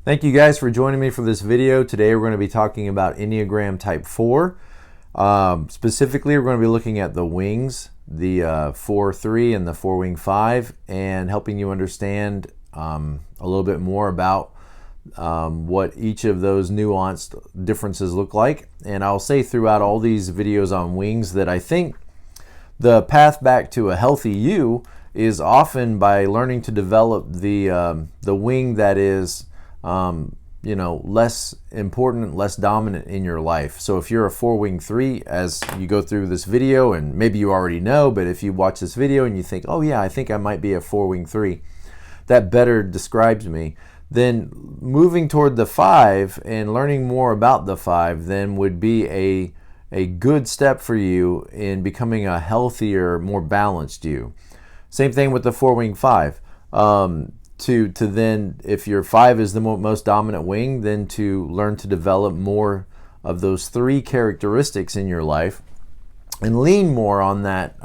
Thank you guys for joining me for this video. Today we're going to be talking about Enneagram Type 4. Specifically, we're going to be looking at the wings, the 4-3 and the 4-wing 5, and helping you understand a little bit more about what each of those nuanced differences look like. And I'll say throughout all these videos on wings that I think the path back to a healthy you is often by learning to develop the wing that is less important, less dominant in your life. So if you're a 4-wing 3, as you go through this video, and maybe you already know, but if you watch this video and you think, oh yeah, I think I might be a 4-wing 3, that better describes me, then moving toward the 5 and learning more about the 5 then would be a good step for you in becoming a healthier, more balanced you. Same thing with the 4-wing 5. To then, if your 5 is the most dominant wing, then to learn to develop more of those 3 characteristics in your life and lean more on that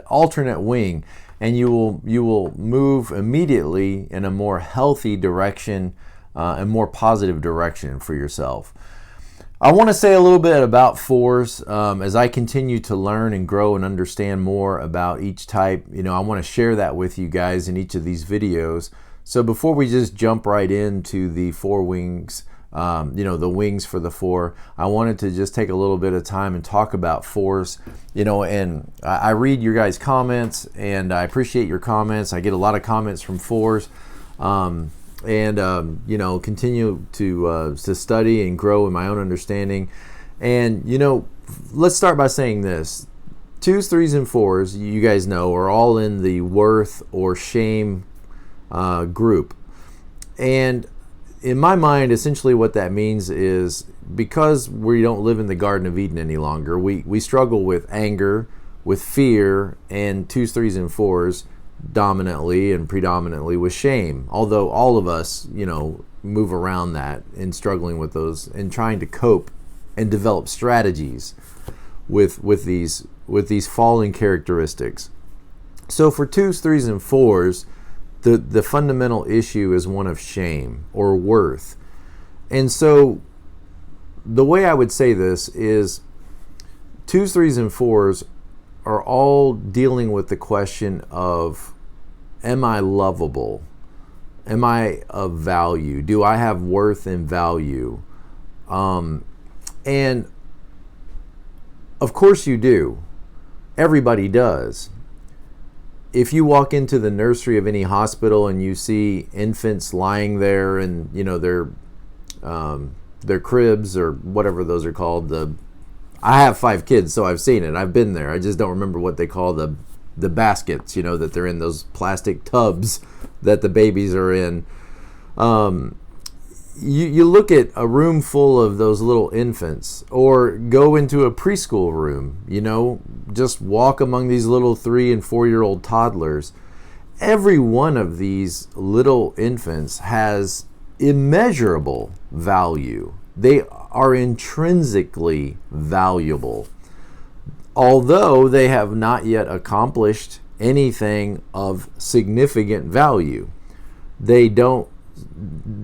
alternate wing, and you will move immediately in a more healthy direction and more positive direction for yourself. I want to say a little bit about 4s as I continue to learn and grow and understand more about each type. I want to share that with you guys in each of these videos. So before we just jump right into the 4 wings, the wings for the 4, I wanted to just take a little bit of time and talk about 4s. And I read your guys' comments, and I appreciate your comments. I get a lot of comments from 4s. Continue to study and grow in my own understanding. And, let's start by saying this. 2s, 3s, and 4s, you guys know, are all in the worth or shame group. And in my mind, essentially what that means is because we don't live in the Garden of Eden any longer, we struggle with anger, with fear, and 2s, 3s, and 4s dominantly and predominantly with shame, although all of us move around that and struggling with those and trying to cope and develop strategies with these falling characteristics. So for 2s, 3s, and 4s, the fundamental issue is one of shame or worth. And so the way I would say this is 2s, 3s, and 4s are all dealing with the question of, am I lovable? Am I of value? Do I have worth and value? And of course you do. Everybody does. If you walk into the nursery of any hospital and you see infants lying there and their cribs or whatever those are called, I have 5 kids, so I've seen it. I've been there. I just don't remember what they call the baskets, that they're in, those plastic tubs that the babies are in. You look at a room full of those little infants, or go into a preschool room, just walk among these little 3- and 4-year-old toddlers. Every one of these little infants has immeasurable value. They are intrinsically valuable. Although they have not yet accomplished anything of significant value. They don't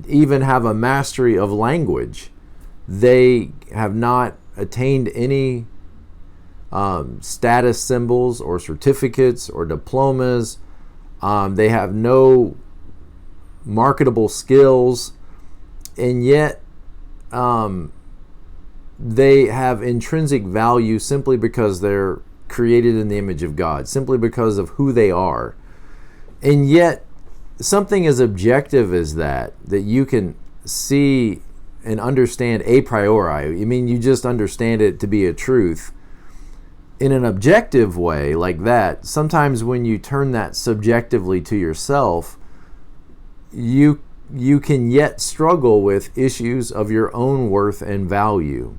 even have a mastery of language. They have not attained any status symbols or certificates or diplomas. They have no marketable skills, and yet they have intrinsic value simply because they're created in the image of God, simply because of who they are. And yet, something as objective as that you can see and understand a priori, you just understand it to be a truth, in an objective way like that, sometimes when you turn that subjectively to yourself, you can yet struggle with issues of your own worth and value.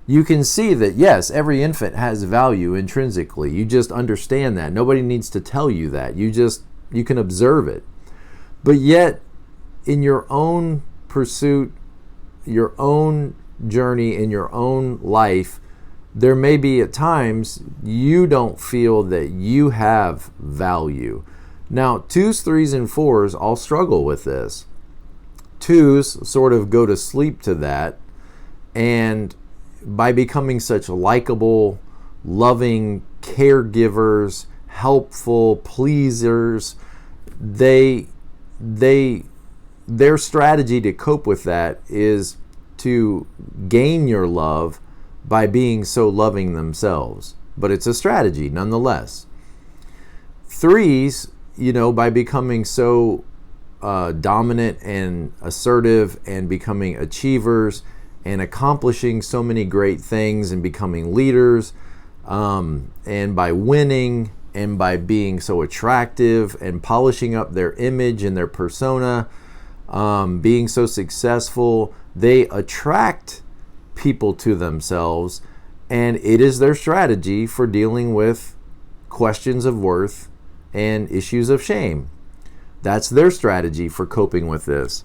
You can see that, yes, every infant has value intrinsically. You just understand that. Nobody needs to tell you that. You can observe it. But yet, in your own pursuit, your own journey, in your own life, there may be at times you don't feel that you have value. Now, 2s, 3s, and 4s all struggle with this. twos sort of go to sleep to that, and by becoming such likable, loving caregivers, helpful pleasers, their strategy to cope with that is to gain your love by being so loving themselves. But it's a strategy nonetheless. Threes, by becoming so dominant and assertive and becoming achievers and accomplishing so many great things and becoming leaders, and by winning and by being so attractive and polishing up their image and their persona, being so successful, they attract people to themselves, and it is their strategy for dealing with questions of worth and issues of shame. That's their strategy for coping with this.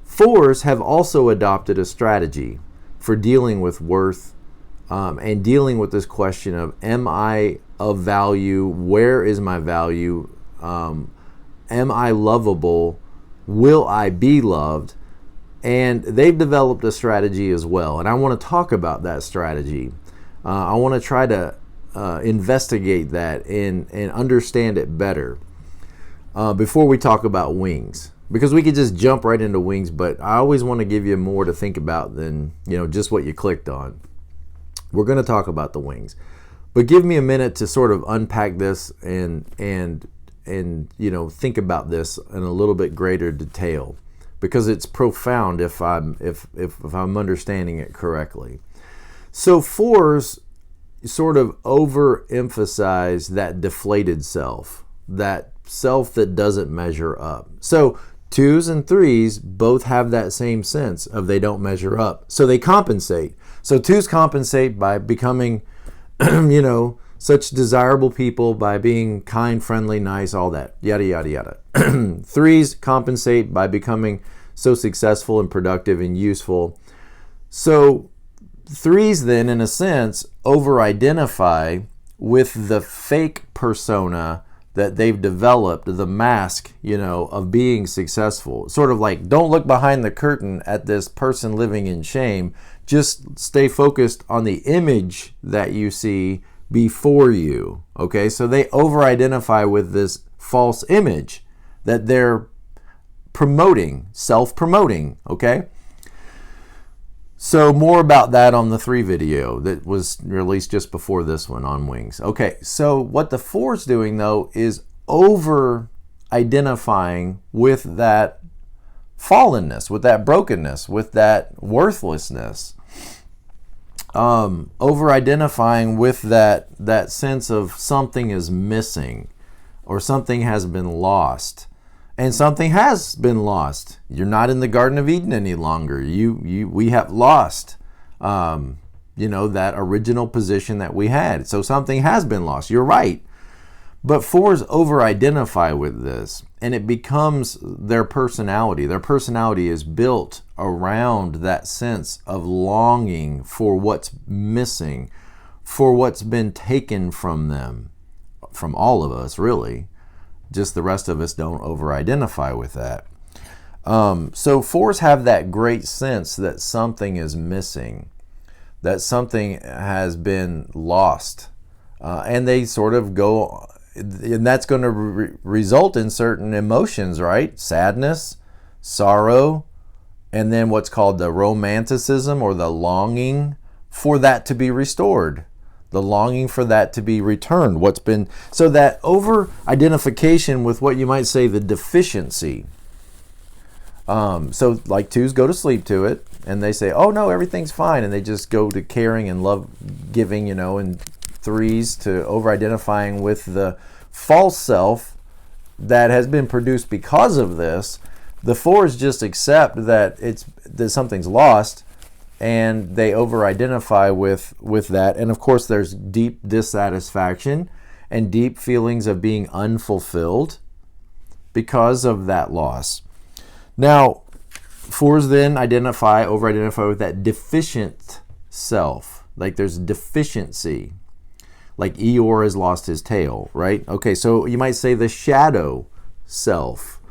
Fours have also adopted a strategy for dealing with worth and dealing with this question of, am I of value? Where is my value? Am I lovable? Will I be loved? And they've developed a strategy as well. And I want to talk about that strategy. I want to try to investigate that and understand it better before we talk about wings. Because we could just jump right into wings, but I always want to give you more to think about than just what you clicked on. We're going to talk about the wings. But give me a minute to sort of unpack this and think about this in a little bit greater detail, because it's profound if I'm understanding it correctly. So fours sort of overemphasize that deflated self, that self that doesn't measure up. So twos and threes both have that same sense of they don't measure up. So they compensate. So twos compensate by becoming, such desirable people, by being kind, friendly, nice, all that, yada, yada, yada. Threes compensate by becoming so successful and productive and useful. So threes then, in a sense, over-identify with the fake persona that they've developed, the mask, of being successful. Sort of like, don't look behind the curtain at this person living in shame. Just stay focused on the image that you see before you. Okay, so they over-identify with this false image that they're promoting, self-promoting. Okay. So more about that on the 3 video that was released just before this one on wings. Okay, so what the 4's doing though is over-identifying with that fallenness, with that brokenness, with that worthlessness. Over-identifying with that sense of something is missing or something has been lost. And something has been lost. You're not in the Garden of Eden any longer. We have lost, that original position that we had. So something has been lost. You're right. But 4s over-identify with this, and it becomes their personality. Their personality is built around that sense of longing for what's missing, for what's been taken from them, from all of us, really. Just the rest of us don't over-identify with that. So 4s have that great sense that something is missing, that something has been lost. And they sort of go, and that's going to result in certain emotions, right? Sadness, sorrow, and then what's called the romanticism or the longing for that to be restored. The longing for that to be returned. So that over-identification with what you might say the deficiency. So like 2s go to sleep to it, and they say, oh no, everything's fine, and they just go to caring and love giving, and 3s to over-identifying with the false self that has been produced because of this. The 4s just accept that something's lost, and they over-identify with that. And of course, there's deep dissatisfaction and deep feelings of being unfulfilled because of that loss. Now, 4s then over-identify with that deficient self. Like there's deficiency. Like Eeyore has lost his tail, right? Okay, so you might say the shadow self.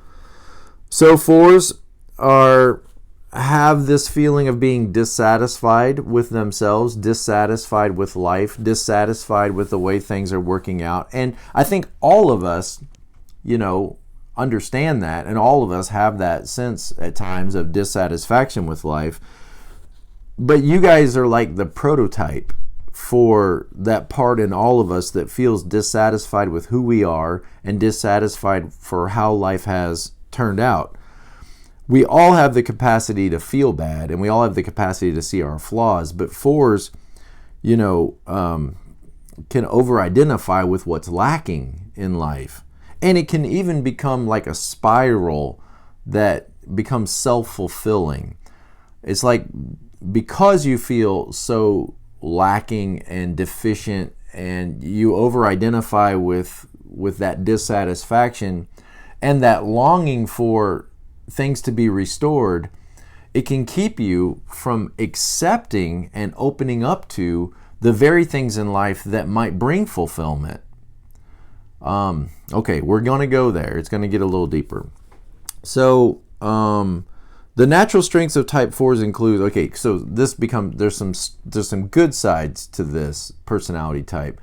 So 4s have this feeling of being dissatisfied with themselves, dissatisfied with life, dissatisfied with the way things are working out. And I think all of us, understand that, and all of us have that sense at times of dissatisfaction with life. But you guys are like the prototype for that part in all of us that feels dissatisfied with who we are and dissatisfied for how life has turned out. We all have the capacity to feel bad, and we all have the capacity to see our flaws, but fours, can over-identify with what's lacking in life. And it can even become like a spiral that becomes self-fulfilling. It's like, because you feel so lacking and deficient, and you over-identify with that dissatisfaction and that longing for things to be restored, it can keep you from accepting and opening up to the very things in life that might bring fulfillment. Okay, we're going to go there. It's going to get a little deeper. So, the natural strengths of type 4s include, so there's some good sides to this personality type.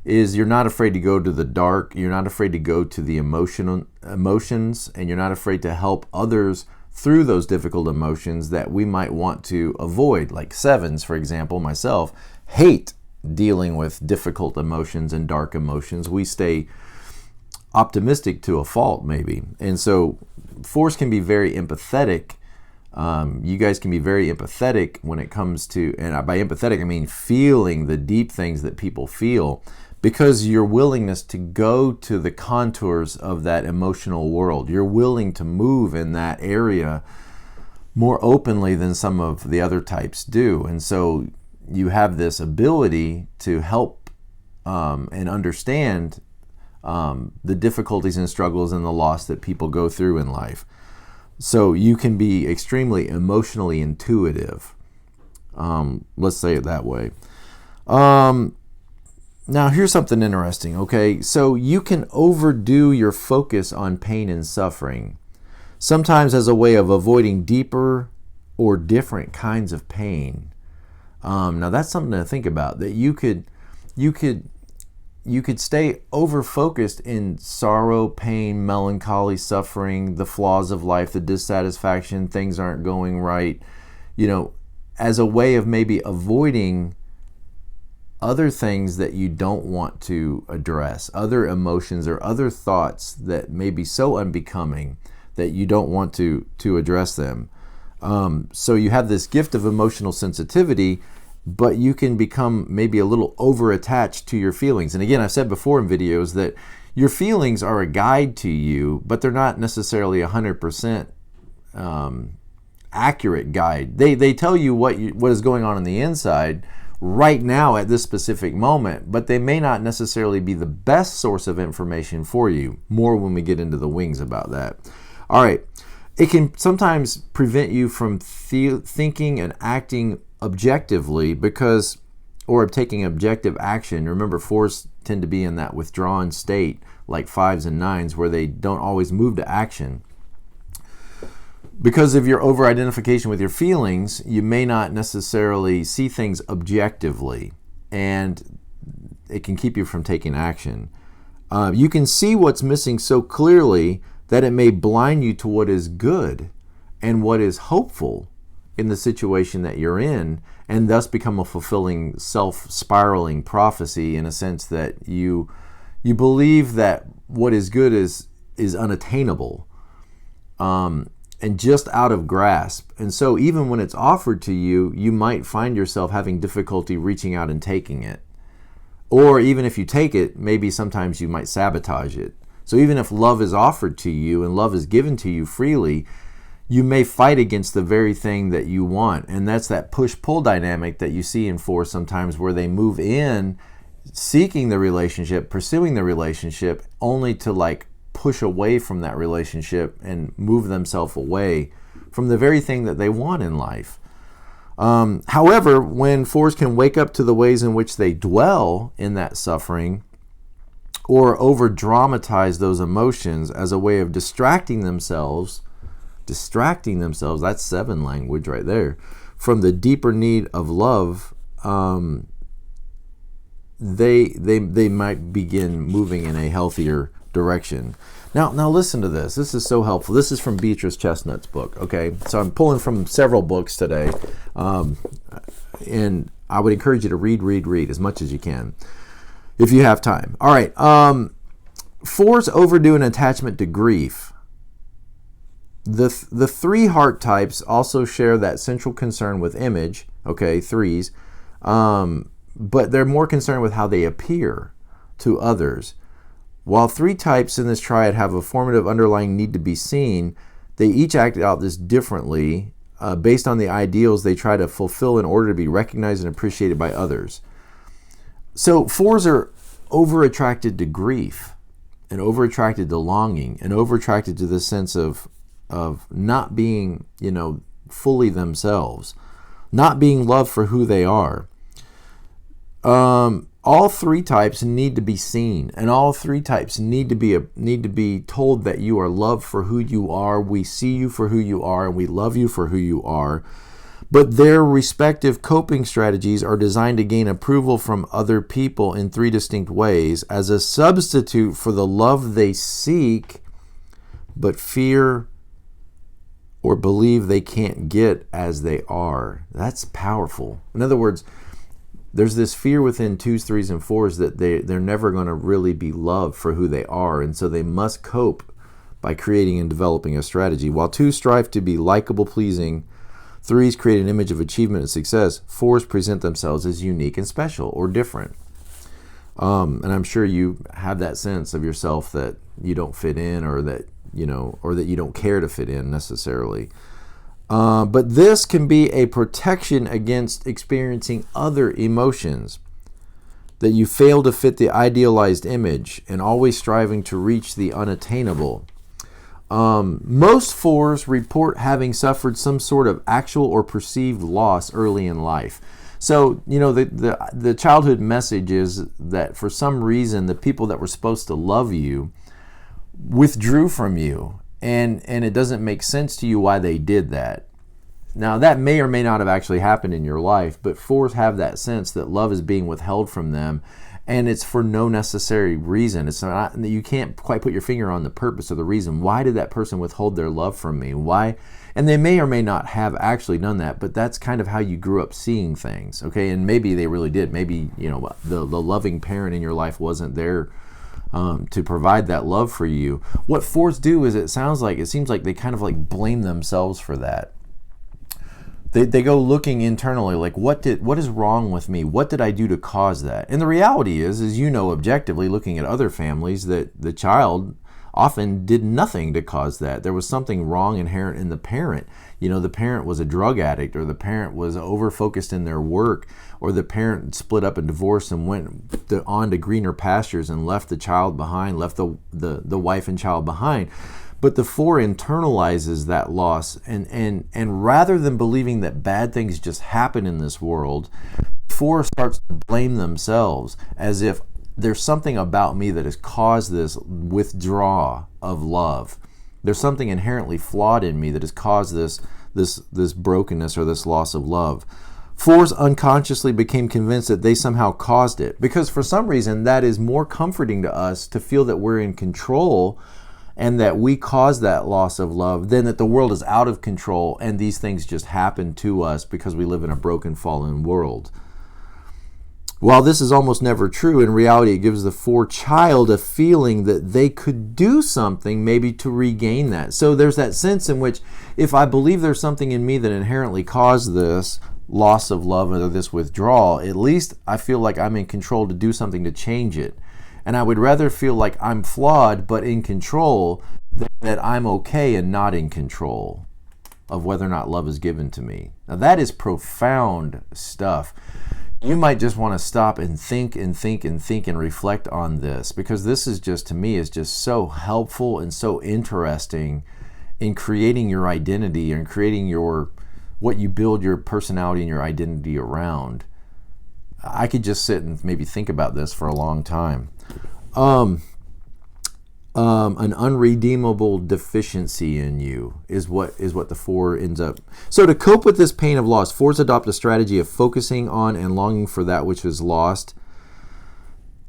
Is you're not afraid to go to the dark, you're not afraid to go to the emotions, and you're not afraid to help others through those difficult emotions that we might want to avoid. Like 7s, for example, myself, hate dealing with difficult emotions and dark emotions. We stay optimistic to a fault, maybe. And so 4s can be very empathetic. You guys can be very empathetic when it comes to, and by empathetic I mean feeling the deep things that people feel, because your willingness to go to the contours of that emotional world, you're willing to move in that area more openly than some of the other types do. And so you have this ability to help and understand the difficulties and struggles and the loss that people go through in life. So you can be extremely emotionally intuitive. Let's say it that way. Now, here's something interesting, okay? So you can overdo your focus on pain and suffering, sometimes as a way of avoiding deeper or different kinds of pain. Now, that's something to think about, that you could stay over-focused in sorrow, pain, melancholy, suffering, the flaws of life, the dissatisfaction, things aren't going right, as a way of maybe avoiding other things that you don't want to address, other emotions or other thoughts that may be so unbecoming that you don't want to address them. So you have this gift of emotional sensitivity, but you can become maybe a little over-attached to your feelings. And again, I've said before in videos that your feelings are a guide to you, but they're not necessarily 100% accurate guide. They tell you what is going on the inside right now at this specific moment, but they may not necessarily be the best source of information for you. More when we get into the wings about that. All right. It can sometimes prevent you from thinking and acting objectively or taking objective action. Remember, 4s tend to be in that withdrawn state, like 5s and 9s, where they don't always move to action. Because of your over-identification with your feelings, you may not necessarily see things objectively, and it can keep you from taking action. You can see what's missing so clearly that it may blind you to what is good and what is hopeful in the situation that you're in, and thus become a fulfilling self-spiraling prophecy, in a sense that you believe that what is good is unattainable. And just out of grasp. And so even when it's offered to you, you might find yourself having difficulty reaching out and taking it. Or even if you take it, maybe sometimes you might sabotage it. So even if love is offered to you and love is given to you freely, you may fight against the very thing that you want. And that's that push-pull dynamic that you see in 4 sometimes, where they move in seeking the relationship, pursuing the relationship, only to push away from that relationship and move themselves away from the very thing that they want in life. However, when 4s can wake up to the ways in which they dwell in that suffering, or over-dramatize those emotions as a way of distracting themselves distracting themselves, that's 7 language right there, from the deeper need of love, they might begin moving in a healthier direction. Now listen to this. This is so helpful. This is from Beatrice Chestnut's book. Okay, so I'm pulling from several books today, and I would encourage you to read as much as you can if you have time. All right, 4s overdo an attachment to grief. The 3 heart types also share that central concern with image. Okay, 3s, but they're more concerned with how they appear to others. While 3 types in this triad have a formative underlying need to be seen, they each act out this differently based on the ideals they try to fulfill in order to be recognized and appreciated by others. So 4s are over-attracted to grief and over-attracted to longing and over-attracted to the sense of not being, fully themselves, not being loved for who they are. All 3 types need to be seen, and all 3 types need to be told that you are loved for who you are. We see you for who you are, and we love you for who you are. But their respective coping strategies are designed to gain approval from other people in 3 distinct ways as a substitute for the love they seek, but fear or believe they can't get as they are. That's powerful. In other words, there's this fear within 2s, 3s, and 4s that they're never going to really be loved for who they are, and so they must cope by creating and developing a strategy. While 2s strive to be likable, pleasing, 3s create an image of achievement and success, 4s present themselves as unique and special or different. And I'm sure you have that sense of yourself that you don't fit in, or that you don't care to fit in necessarily. But this can be a protection against experiencing other emotions, that you fail to fit the idealized image and always striving to reach the unattainable. Most 4s report having suffered some sort of actual or perceived loss early in life. So, the childhood message is that for some reason the people that were supposed to love you withdrew from you. And it doesn't make sense to you why they did that. Now, that may or may not have actually happened in your life, but 4s have that sense that love is being withheld from them, and it's for no necessary reason. It's not, you can't quite put your finger on the purpose or the reason. Why did that person withhold their love from me? Why? And they may or may not have actually done that, but that's kind of how you grew up seeing things, okay? And maybe they really did. Maybe, the loving parent in your life wasn't there to provide that love for you. What 4s do is it seems like they kind of like blame themselves for that. They go looking internally, like what is wrong with me? What did I do to cause that? And the reality is objectively looking at other families, that the child often did nothing to cause that. There was something wrong inherent in the parent. The parent was a drug addict, or the parent was over-focused in their work, or the parent split up and divorced and went on to greener pastures and left the child behind, left the wife and child behind. But the 4 internalizes that loss, and rather than believing that bad things just happen in this world, 4 starts to blame themselves as if there's something about me that has caused this withdrawal of love. There's something inherently flawed in me that has caused this brokenness or this loss of love. 4s unconsciously became convinced that they somehow caused it, because for some reason that is more comforting to us to feel that we're in control and that we caused that loss of love than that the world is out of control and these things just happen to us because we live in a broken, fallen world. While this is almost never true, in reality it gives the 4 child a feeling that they could do something maybe to regain that. So there's that sense in which if I believe there's something in me that inherently caused this loss of love or this withdrawal, at least I feel like I'm in control to do something to change it. And I would rather feel like I'm flawed but in control than that I'm okay and not in control of whether or not love is given to me. Now that is profound stuff. You might just want to stop and think and reflect on this, because this is just, to me, is just so helpful and so interesting in creating your identity and creating what you build your personality and your identity around. I could just sit and maybe think about this for a long time. an unredeemable deficiency in you is what the 4 ends up. So to cope with this pain of loss, 4s adopt a strategy of focusing on and longing for that which is lost.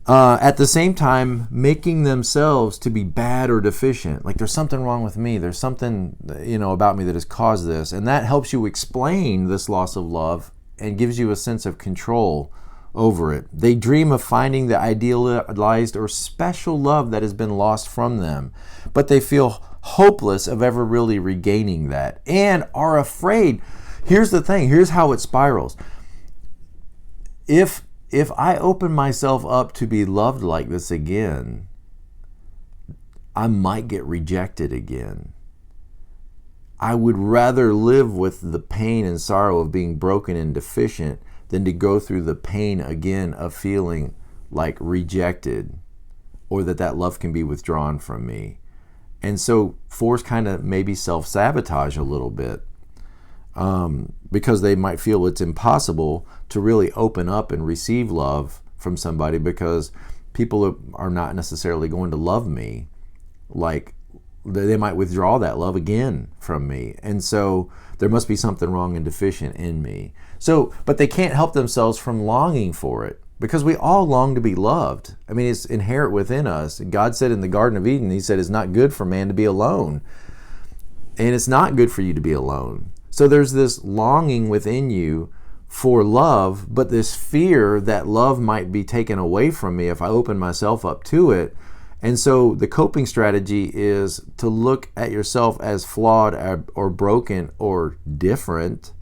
At the same time, making themselves to be bad or deficient. Like there's something wrong with me. There's something, about me that has caused this. And that helps you explain this loss of love and gives you a sense of control over it. They dream of finding the idealized or special love that has been lost from them, but they feel hopeless of ever really regaining that and are afraid. Here's the thing. Here's how it spirals. If I open myself up to be loved like this again, I might get rejected again. I would rather live with the pain and sorrow of being broken and deficient than to go through the pain again of feeling like rejected or that love can be withdrawn from me. And so 4s kind of maybe self-sabotage a little bit because they might feel it's impossible to really open up and receive love from somebody because people are not necessarily going to love me. Like they might withdraw that love again from me. And so there must be something wrong and deficient in me. So, but they can't help themselves from longing for it because we all long to be loved. I mean, it's inherent within us. God said in the Garden of Eden, He said, it's not good for man to be alone. And it's not good for you to be alone. So there's this longing within you for love, but this fear that love might be taken away from me if I open myself up to it. And so the coping strategy is to look at yourself as flawed or broken or different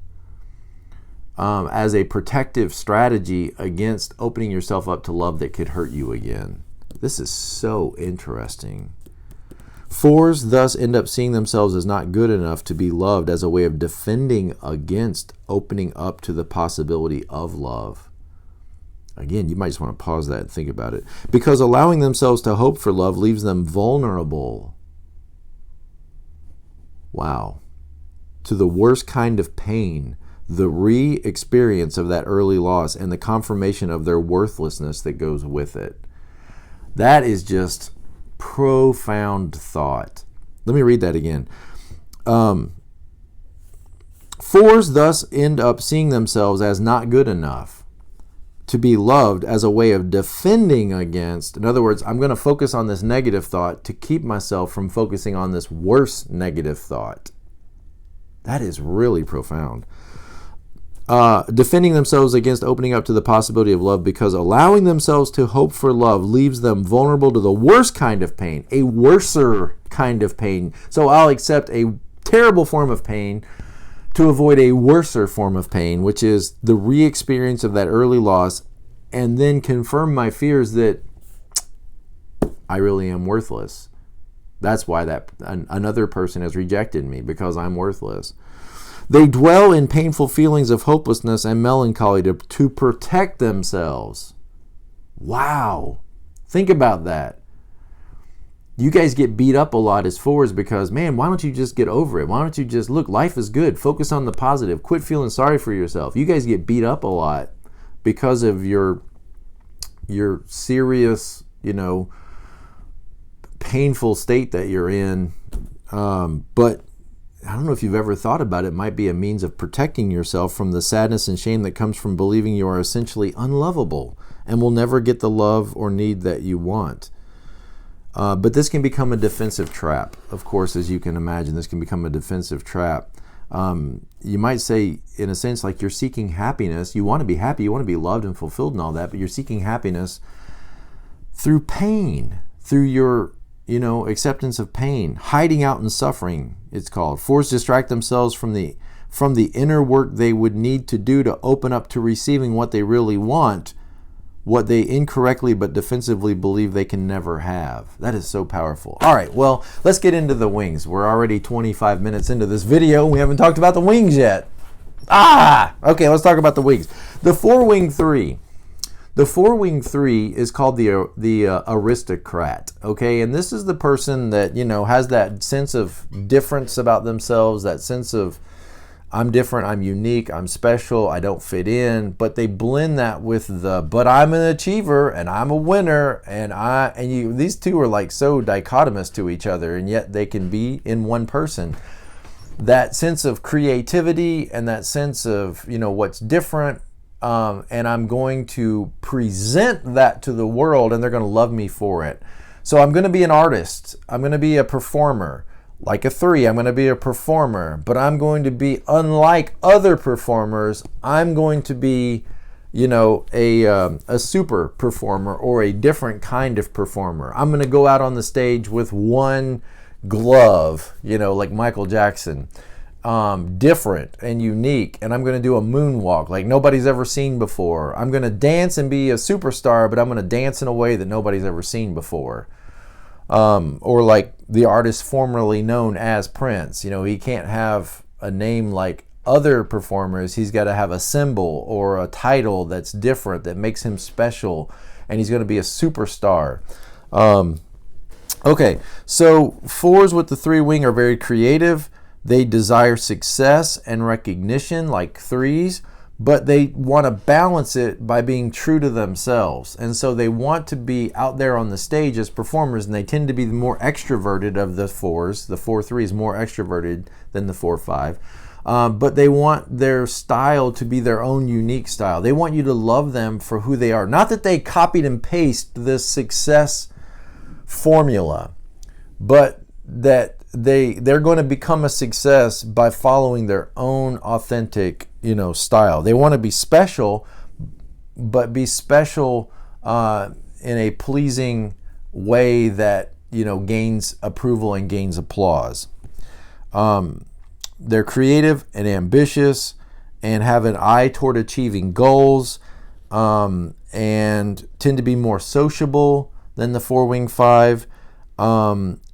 as a protective strategy against opening yourself up to love that could hurt you again. This is so interesting. 4s thus end up seeing themselves as not good enough to be loved as a way of defending against opening up to the possibility of love. Again, you might just want to pause that and think about it. Because allowing themselves to hope for love leaves them vulnerable. Wow. To the worst kind of pain, the re-experience of that early loss and the confirmation of their worthlessness that goes with it. That is just profound thought. Let me read that again. 4s thus end up seeing themselves as not good enough to be loved as a way of defending against. In other words, I'm going to focus on this negative thought to keep myself from focusing on this worse negative thought. That is really profound. Defending themselves against opening up to the possibility of love because allowing themselves to hope for love leaves them vulnerable to the worst kind of pain, a worser kind of pain. So I'll accept a terrible form of pain to avoid a worser form of pain, which is the re-experience of that early loss, and then confirm my fears that I really am worthless. That's why another person has rejected me, because I'm worthless. They dwell in painful feelings of hopelessness and melancholy to protect themselves. Wow. Think about that. You guys get beat up a lot as 4s because, man, why don't you just get over it? Why don't you just, look, life is good. Focus on the positive. Quit feeling sorry for yourself. You guys get beat up a lot because of your serious, painful state that you're in. But I don't know if you've ever thought about it. It might be a means of protecting yourself from the sadness and shame that comes from believing you are essentially unlovable and will never get the love or need that you want. But this can become a defensive trap. Of course, as you can imagine, this can become a defensive trap. You might say, in a sense, like you're seeking happiness. You want to be happy. You want to be loved and fulfilled and all that, but you're seeking happiness through pain, through your acceptance of pain, hiding out in suffering, it's called. 4s distract themselves from the inner work they would need to do to open up to receiving what they really want, what they incorrectly but defensively believe they can never have. That is so powerful. All right, well, let's get into the wings. We're already 25 minutes into this video. We haven't talked about the wings yet. Okay, let's talk about the wings. The 4-wing 3. The 4-wing 3 is called the Aristocrat, okay? And this is the person that, has that sense of difference about themselves, that sense of I'm different, I'm unique, I'm special, I don't fit in, but they blend that with but I'm an achiever and I'm a winner, and these two are like so dichotomous to each other, and yet they can be in one person. That sense of creativity and that sense of, what's different, and I'm going to present that to the world, and they're going to love me for it. So I'm going to be an artist, I'm going to be a performer. Like a 3, I'm going to be a performer, but I'm going to be unlike other performers. I'm going to be, a super performer or a different kind of performer. I'm going to go out on the stage with one glove, like Michael Jackson, different and unique. And I'm going to do a moonwalk like nobody's ever seen before. I'm going to dance and be a superstar, but I'm going to dance in a way that nobody's ever seen before. Or like the artist formerly known as Prince, he can't have a name like other performers. He's got to have a symbol or a title that's different, that makes him special, and he's going to be a superstar. Okay, so 4s with the 3 wing are very creative. They desire success and recognition like 3s, but they want to balance it by being true to themselves. And so they want to be out there on the stage as performers, and they tend to be the more extroverted of the 4s. The 4-3 is more extroverted than the 4-5. But they want their style to be their own unique style. They want you to love them for who they are. Not that they copied and pasted this success formula, but that they're going to become a success by following their own authentic, style. They want to be special, but be special in a pleasing way that, gains approval and gains applause. They're creative and ambitious and have an eye toward achieving goals, and tend to be more sociable than the 4-wing 5.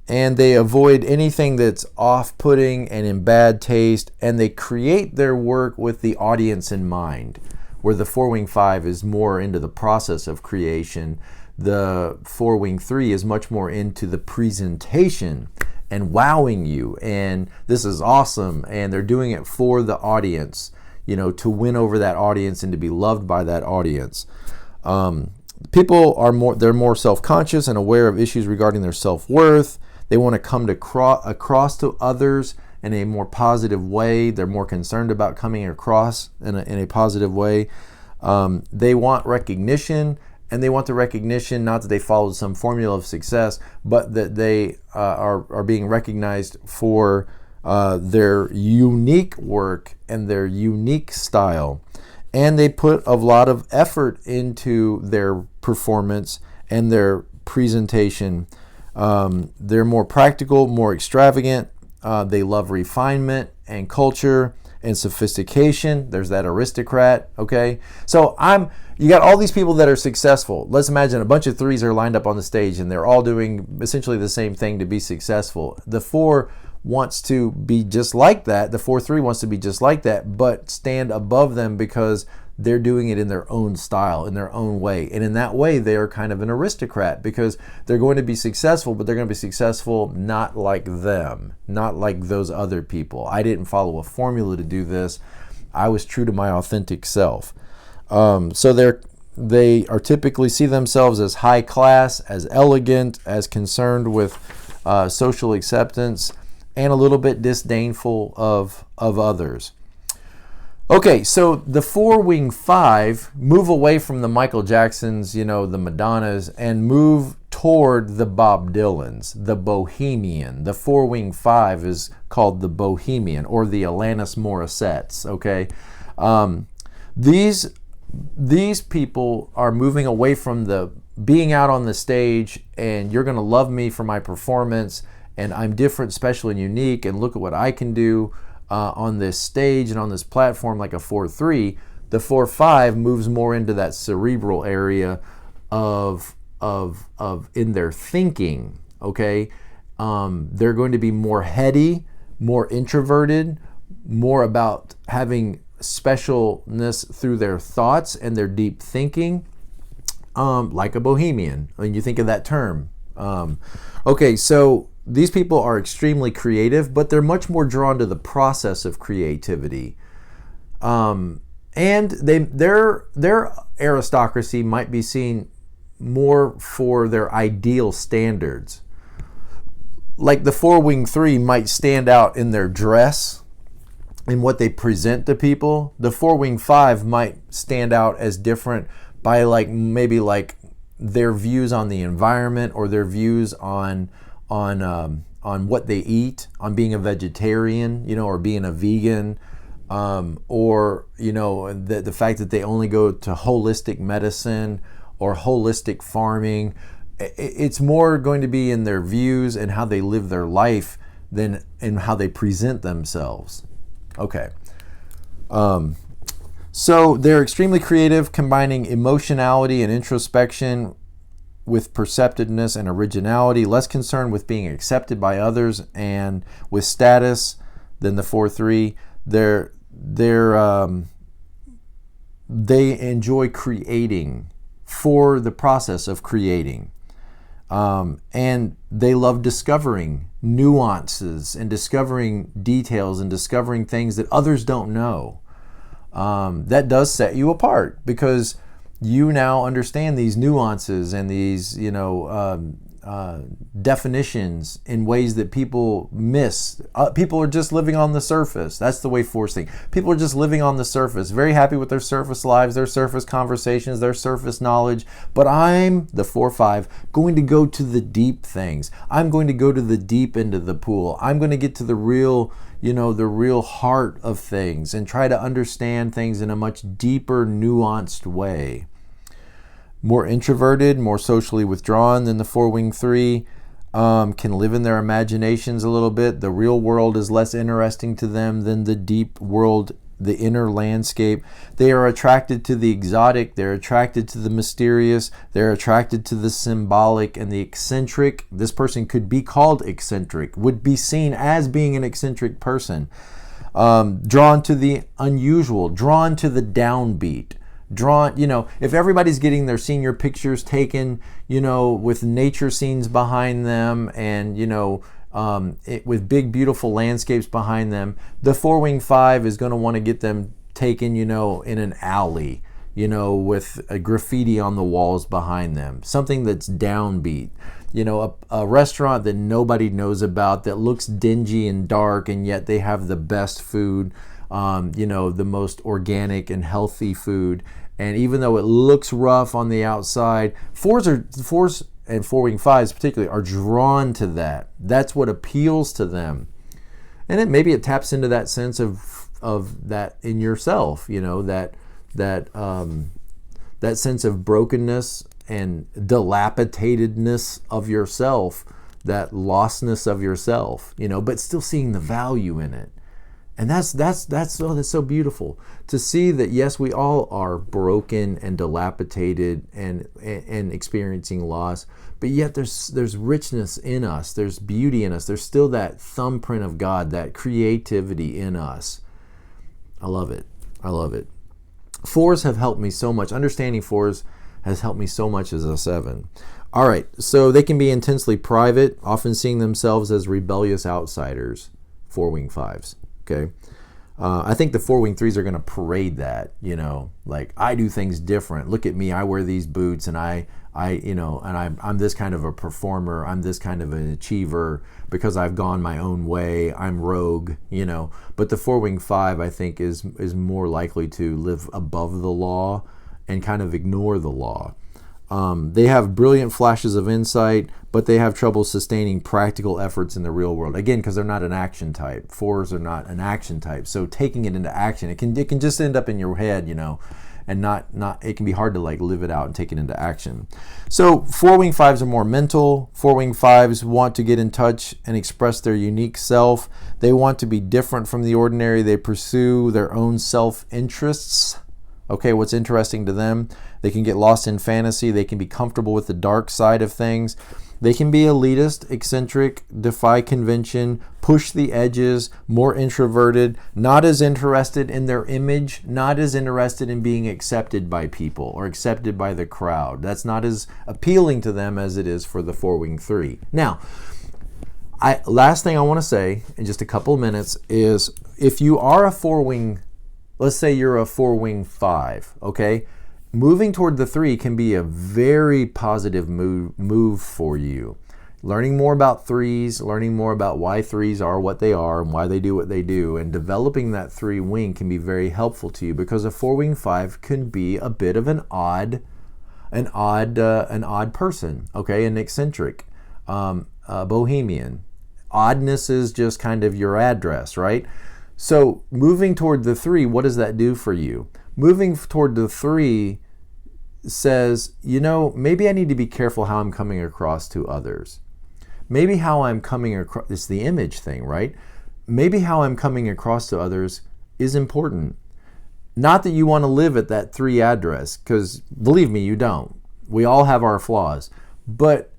And they avoid anything that's off-putting and in bad taste, and they create their work with the audience in mind, where the 4-wing 5 is more into the process of creation. The 4-wing 3 is much more into the presentation and wowing you, and this is awesome, and they're doing it for the audience, to win over that audience and to be loved by that audience. People they're more self-conscious and aware of issues regarding their self-worth. They want to come across to others in a more positive way. They're more concerned about coming across in a positive way. They want recognition, and they want the recognition not that they followed some formula of success, but that they are being recognized for their unique work and their unique style. And they put a lot of effort into their performance and their presentation. They're more practical, more extravagant. They love refinement and culture and sophistication. There's that aristocrat, okay? So you got all these people that are successful. Let's imagine a bunch of 3s are lined up on the stage, and they're all doing essentially the same thing to be successful. The 4 wants to be just like that. The 4-3 wants to be just like that, but stand above them because they're doing it in their own style, in their own way. And in that way, they are kind of an aristocrat because they're going to be successful, but they're going to be successful not like them, not like those other people. I didn't follow a formula to do this. I was true to my authentic self. So they are typically see themselves as high class, as elegant, as concerned with social acceptance, and a little bit disdainful of others. Okay, so the 4-wing 5 move away from the Michael Jacksons, the Madonnas, and move toward the Bob Dylans, the Bohemian. The 4-wing 5 is called the Bohemian, or the Alanis Morissettes, okay? These people are moving away from the being out on the stage and you're going to love me for my performance and I'm different, special, and unique, and look at what I can do on this stage and on this platform like a 4-3. The 4-5 moves more into that cerebral area of in their thinking, okay? They're going to be more heady, more introverted, more about having specialness through their thoughts and their deep thinking, like a Bohemian. I mean, you think of that term. Okay, so these people are extremely creative, but they're much more drawn to the process of creativity. And their aristocracy might be seen more for their ideal standards. Like the 4-wing 3 might stand out in their dress and what they present to people. The 4-wing 5 might stand out as different by maybe their views on the environment, or their views on what they eat, on being a vegetarian, or being a vegan, or the fact that they only go to holistic medicine or holistic farming. It's more going to be in their views and how they live their life than in how they present themselves. Okay. So they're extremely creative, combining emotionality and introspection with perceptiveness and originality, less concerned with being accepted by others and with status than the 4-3. They enjoy creating for the process of creating. And they love discovering nuances and discovering details and discovering things that others don't know. That does set you apart, because you now understand these nuances and these, definitions in ways that people miss. People are just living on the surface. That's the way 4s think. People are just living on the surface, very happy with their surface lives, their surface conversations, their surface knowledge. But I'm, the 4-5, going to go to the deep things. I'm going to go to the deep end of the pool. I'm going to get to the real, the real heart of things and try to understand things in a much deeper, nuanced way. More introverted, more socially withdrawn than the 4-wing 3, can live in their imaginations a little bit. The real world is less interesting to them than the deep world, the inner landscape. They are attracted to the exotic, they're attracted to the mysterious, they're attracted to the symbolic and the eccentric. This person could be called eccentric, would be seen as being an eccentric person. Drawn to the unusual, drawn to the downbeat. Drawn, if everybody's getting their senior pictures taken, with nature scenes behind them and, with big, beautiful landscapes behind them, the 4-wing 5 is going to want to get them taken, in an alley, with a graffiti on the walls behind them, something that's downbeat, a restaurant that nobody knows about, that looks dingy and dark, and yet they have the best food, the most organic and healthy food. And even though it looks rough on the outside, 4s and 4-wing 5s particularly are drawn to that. That's what appeals to them. And maybe it taps into that sense of that in yourself, that sense of brokenness and dilapidatedness of yourself, that lostness of yourself, but still seeing the value in it. And that's so beautiful to see that, yes, we all are broken and dilapidated and experiencing loss, but yet there's richness in us, there's beauty in us, there's still that thumbprint of God, that creativity in us. I love it. 4s have helped me so much. Understanding 4s has helped me so much as a 7. All right, so they can be intensely private, often seeing themselves as rebellious outsiders, 4-wing 5s. Okay, I think the 4-wing 3s are going to parade that, I do things different. Look at me, I wear these boots, and I'm this kind of a performer. I'm this kind of an achiever because I've gone my own way. I'm rogue, But the 4-wing 5, I think, is more likely to live above the law and kind of ignore the law. They have brilliant flashes of insight, but they have trouble sustaining practical efforts in the real world. Again, because they're not an action type. 4s are not an action type. So taking it into action, it can just end up in your head, and not it can be hard to live it out and take it into action. So 4-wing 5s are more mental. 4-wing 5s want to get in touch and express their unique self. They want to be different from the ordinary. They pursue their own self-interests. Okay, what's interesting to them. They can get lost in fantasy. They can be comfortable with the dark side of things. They can be elitist, eccentric, defy convention, push the edges, more introverted, not as interested in their image, not as interested in being accepted by people or accepted by the crowd. That's not as appealing to them as it is for the 4-wing 3. Now, Last thing I want to say in just a couple of minutes is, if you are a four-wing, let's say you're a four-wing 5, okay? Moving toward the 3 can be a very positive move for you. Learning more about 3s, learning more about why 3s are what they are and why they do what they do, and developing that 3 wing can be very helpful to you, because a 4-wing 5 can be a bit of an odd person, okay? An eccentric, Bohemian. Oddness is just kind of your address, right? So moving toward the 3, what does that do for you? Moving toward the 3 says, maybe I need to be careful how I'm coming across to others. Maybe how I'm coming across, it's the image thing, right? Maybe how I'm coming across to others is important. Not that you want to live at that 3 address, because believe me, you don't. We all have our flaws. But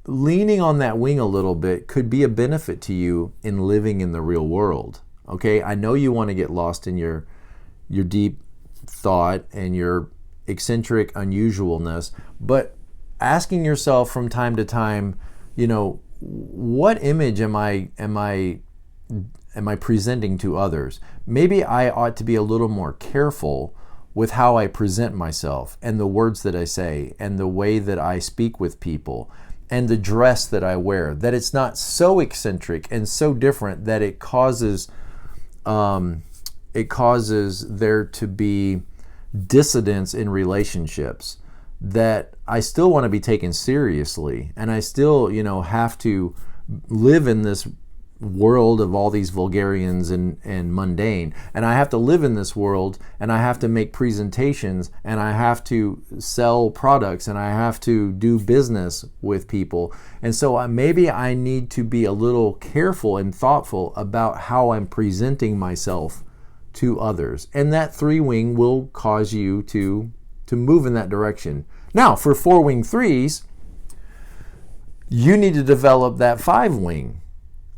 leaning on that wing a little bit could be a benefit to you in living in the real world. Okay, I know you want to get lost in your deep thought and your eccentric unusualness, but asking yourself from time to time, what image am I presenting to others? Maybe I ought to be a little more careful with how I present myself and the words that I say and the way that I speak with people and the dress that I wear, that it's not so eccentric and so different that it causes there to be dissidence in relationships, that I still want to be taken seriously, and I still, have to live in this world of all these vulgarians and mundane, and I have to live in this world, and I have to make presentations, and I have to sell products, and I have to do business with people, and so maybe I need to be a little careful and thoughtful about how I'm presenting myself to others, and that 3-wing will cause you to move in that direction. Now, for 4-wing 3s, you need to develop that 5-wing.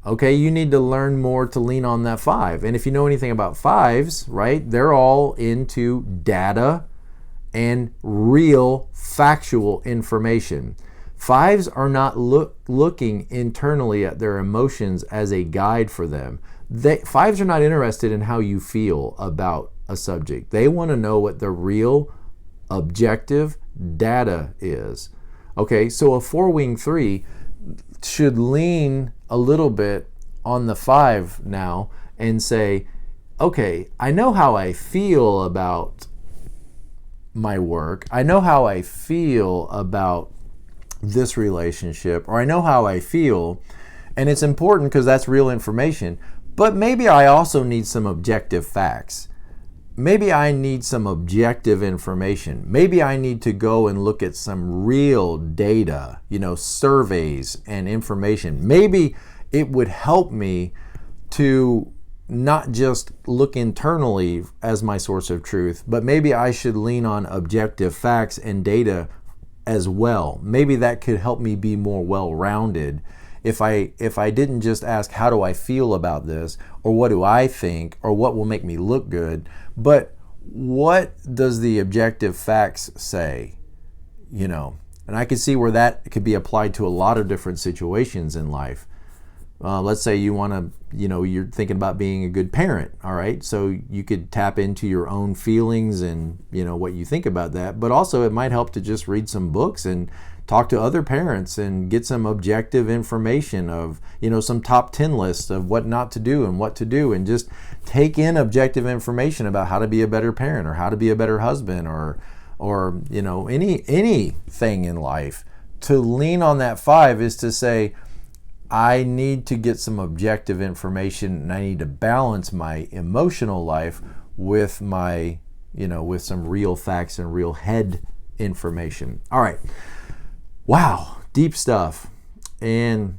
Okay, you need to learn more to lean on that 5. And if you know anything about 5s, right, they're all into data and real factual information. 5s are not looking internally at their emotions as a guide for them. 5s are not interested in how you feel about a subject. They want to know what the real objective data is. Okay, so a 4-wing 3 should lean a little bit on the 5 now and say, okay, I know how I feel about my work. I know how I feel about this relationship, or I know how I feel, and it's important because that's real information, but maybe I also need some objective facts. Maybe I need some objective information. Maybe I need to go and look at some real data, surveys and information. Maybe it would help me to not just look internally as my source of truth, but maybe I should lean on objective facts and data as well. Maybe that could help me be more well-rounded if I didn't just ask, how do I feel about this, or what do I think, or what will make me look good, but what does the objective facts say? And I can see where that could be applied to a lot of different situations in life. Let's say you want to, you're thinking about being a good parent, all right? So you could tap into your own feelings and, what you think about that. But also it might help to just read some books and talk to other parents and get some objective information of, some top 10 lists of what not to do and what to do, and just take in objective information about how to be a better parent or how to be a better husband or anything in life. To lean on that 5 is to say, I need to get some objective information, and I need to balance my emotional life with my, with some real facts and real head information. All right. Wow, deep stuff. And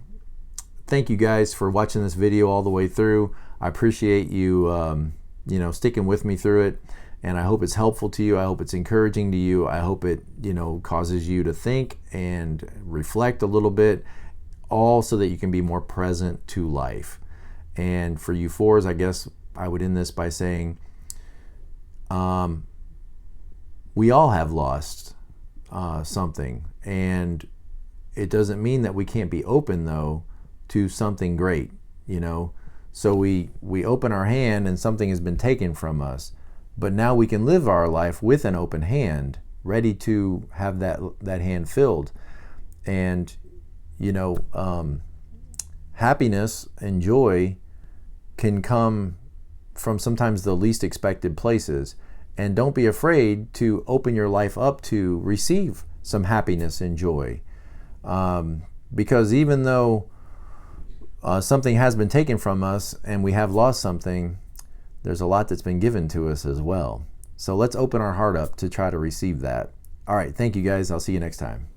thank you guys for watching this video all the way through. I appreciate you, sticking with me through it. And I hope it's helpful to you. I hope it's encouraging to you. I hope it, causes you to think and reflect a little bit, all so that you can be more present to life. And for you 4s, I guess I would end this by saying, we all have lost something. And it doesn't mean that we can't be open, though, to something great, you know. So we open our hand and something has been taken from us, but now we can live our life with an open hand, ready to have that hand filled. And, you know, happiness and joy can come from sometimes the least expected places. And don't be afraid to open your life up to receive some happiness and joy. Because even though something has been taken from us and we have lost something, there's a lot that's been given to us as well. So let's open our heart up to try to receive that. All right, thank you guys. I'll see you next time.